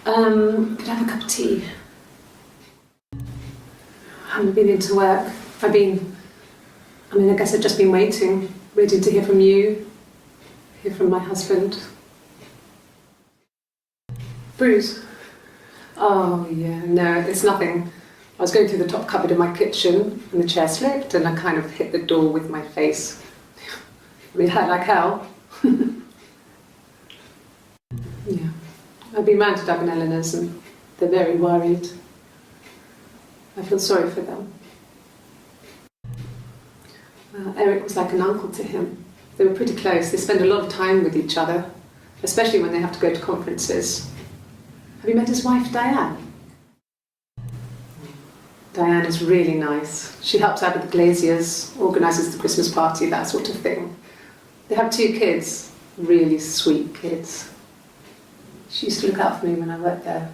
Could I have a cup of tea? I haven't been into work. I guess I've just been waiting to hear from you, hear from my husband. Bruce? Oh, yeah, no, it's nothing. I was going through the top cupboard in my kitchen and the chair slipped and I kind of hit the door with my face. It hurt like hell. Yeah. I've been round to Doug and Eleanor's and they're very worried. I feel sorry for them. Eric was like an uncle to him. They were pretty close. They spend a lot of time with each other, especially when they have to go to conferences. Have you met his wife, Diane? Diane is really nice. She helps out with the glaziers, organises the Christmas party, that sort of thing. They have 2 kids, really sweet kids. She used to look out for me when I worked there.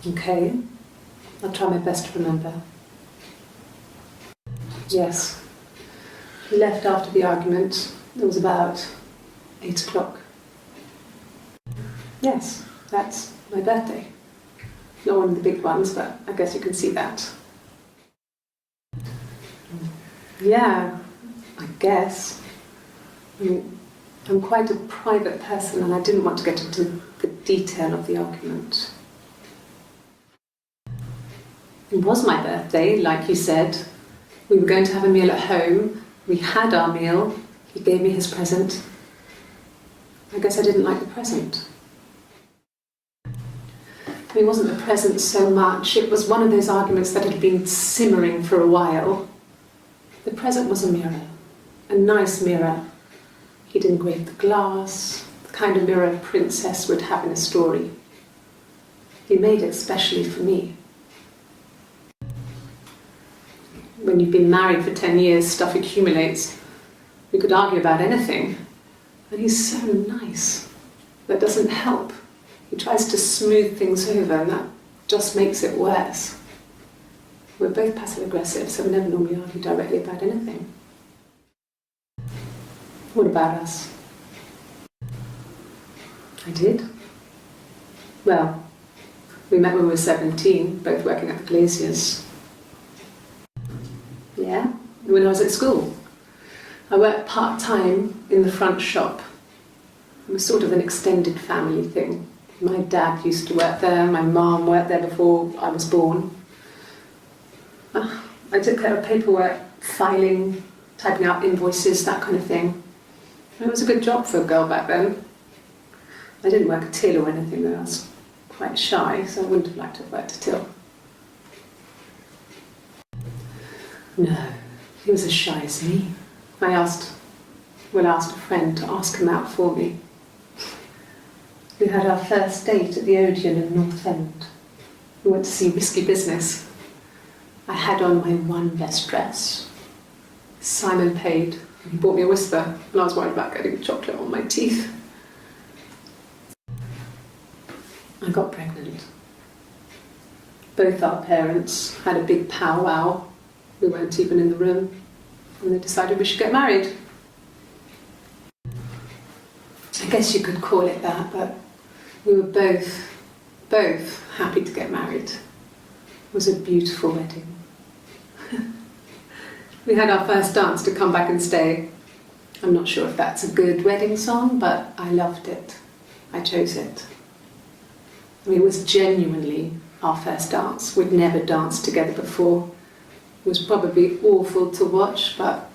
Okay, I'll try my best to remember. Yes, he left after the argument. It was about 8 o'clock. Yes, that's my birthday. Not one of the big ones, but I guess you can see that. Yeah, I guess. I'm quite a private person and I didn't want to get into the detail of the argument. It was my birthday, like you said. We were going to have a meal at home. We had our meal. He gave me his present. I guess I didn't like the present. It wasn't the present so much. It was one of those arguments that had been simmering for a while. The present was a mirror, a nice mirror. He'd engraved the glass, the kind of mirror a princess would have in a story. He made it specially for me. When you've been married for 10 years, stuff accumulates. You could argue about anything. And he's so nice. That doesn't help. He tries to smooth things over and that just makes it worse. We're both passive-aggressive, so we never normally argue directly about anything. What about us? I did. Well, we met when we were 17, both working at the glaziers. Yeah, when I was at school. I worked part-time in the front shop. It was sort of an extended family thing. My dad used to work there, my mum worked there before I was born. I took care of paperwork, filing, typing out invoices, that kind of thing. It was a good job for a girl back then. I didn't work a till or anything though. I was quite shy, so I wouldn't have liked to have worked a till. No, he was as shy as me. I asked a friend to ask him out for me. We had our first date at the Odeon in North End. We went to see Risky Business. I had on my one best dress. Simon paid, and he bought me a whisper, and I was worried about getting chocolate on my teeth. I got pregnant. Both our parents had a big powwow. We weren't even in the room, and they decided we should get married. I guess you could call it that, but we were both happy to get married. It was a beautiful wedding. We had our first dance to Come Back and Stay. I'm not sure if that's a good wedding song, but I loved it. I chose it. It was genuinely our first dance. We'd never danced together before. It was probably awful to watch, but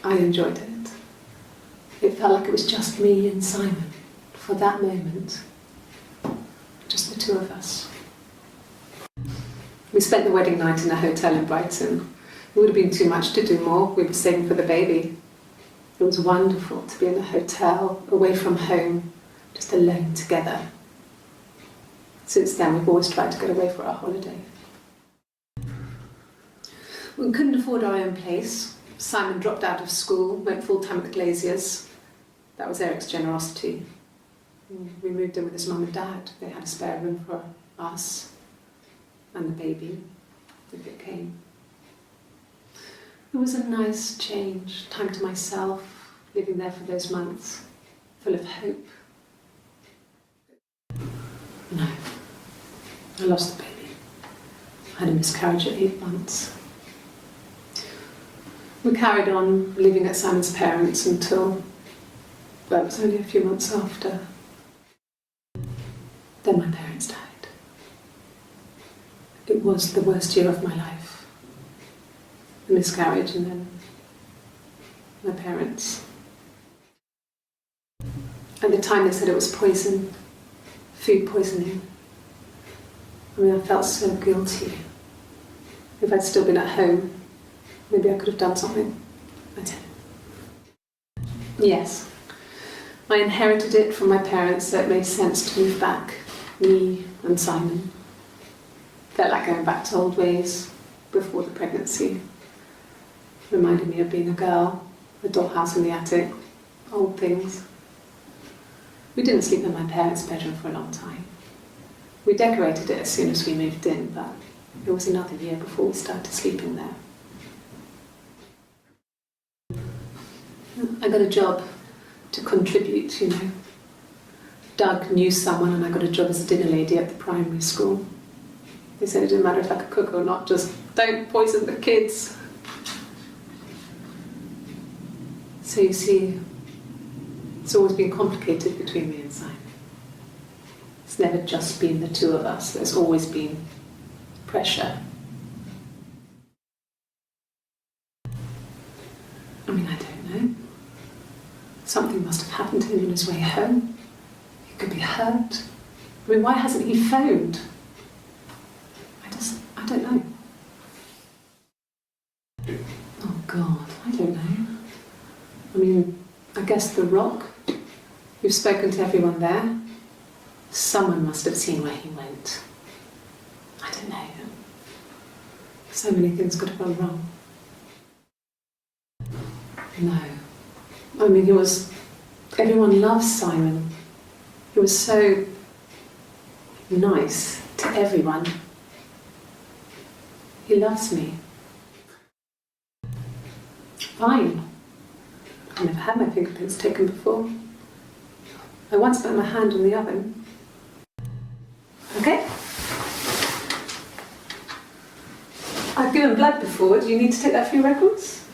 I enjoyed it. It felt like it was just me and Simon for that moment. Just the 2 of us. We spent the wedding night in a hotel in Brighton. It would have been too much to do more. We were saving for the baby. It was wonderful to be in a hotel, away from home, just alone together. Since then, we've always tried to get away for our holiday. We couldn't afford our own place. Simon dropped out of school, went full-time at the glaziers. That was Eric's generosity. We moved in with his mum and dad. They had a spare room for us and the baby, if it came. It was a nice change, time to myself, living there for those months, full of hope. No. I lost the baby. I had a miscarriage at 8 months. We carried on living at Simon's parents until, well, it was only a few months after. Then my parents died. It was the worst year of my life. A miscarriage and then my parents. At the time they said it was poison, food poisoning. I mean, I felt so guilty. If I'd still been at home, maybe I could have done something. I didn't. Yes, I inherited it from my parents, so it made sense to move back, me and Simon. Felt like going back to old ways before the pregnancy. Reminded me of being a girl, a dollhouse in the attic, old things. We didn't sleep in my parents' bedroom for a long time. We decorated it as soon as we moved in, but it was another year before we started sleeping there. I got a job to contribute, you know. Doug knew someone and I got a job as a dinner lady at the primary school. They said it didn't matter if I could cook or not, just don't poison the kids. So you see, it's always been complicated between me and Simon. It's never just been the two of us, there's always been pressure. I mean, I don't know. Something must have happened to him on his way home. He could be hurt. I mean, why hasn't he phoned? I don't know. Oh God, I don't know. I mean, I guess the Rock. You've spoken to everyone there. Someone must have seen where he went. I don't know. So many things could have gone wrong. No. I mean, everyone loves Simon. He was so nice to everyone. He loves me. Fine. I've never had my fingerprints taken before. I once put my hand in the oven. Okay? I've given blood before. Do you need to take that for your records?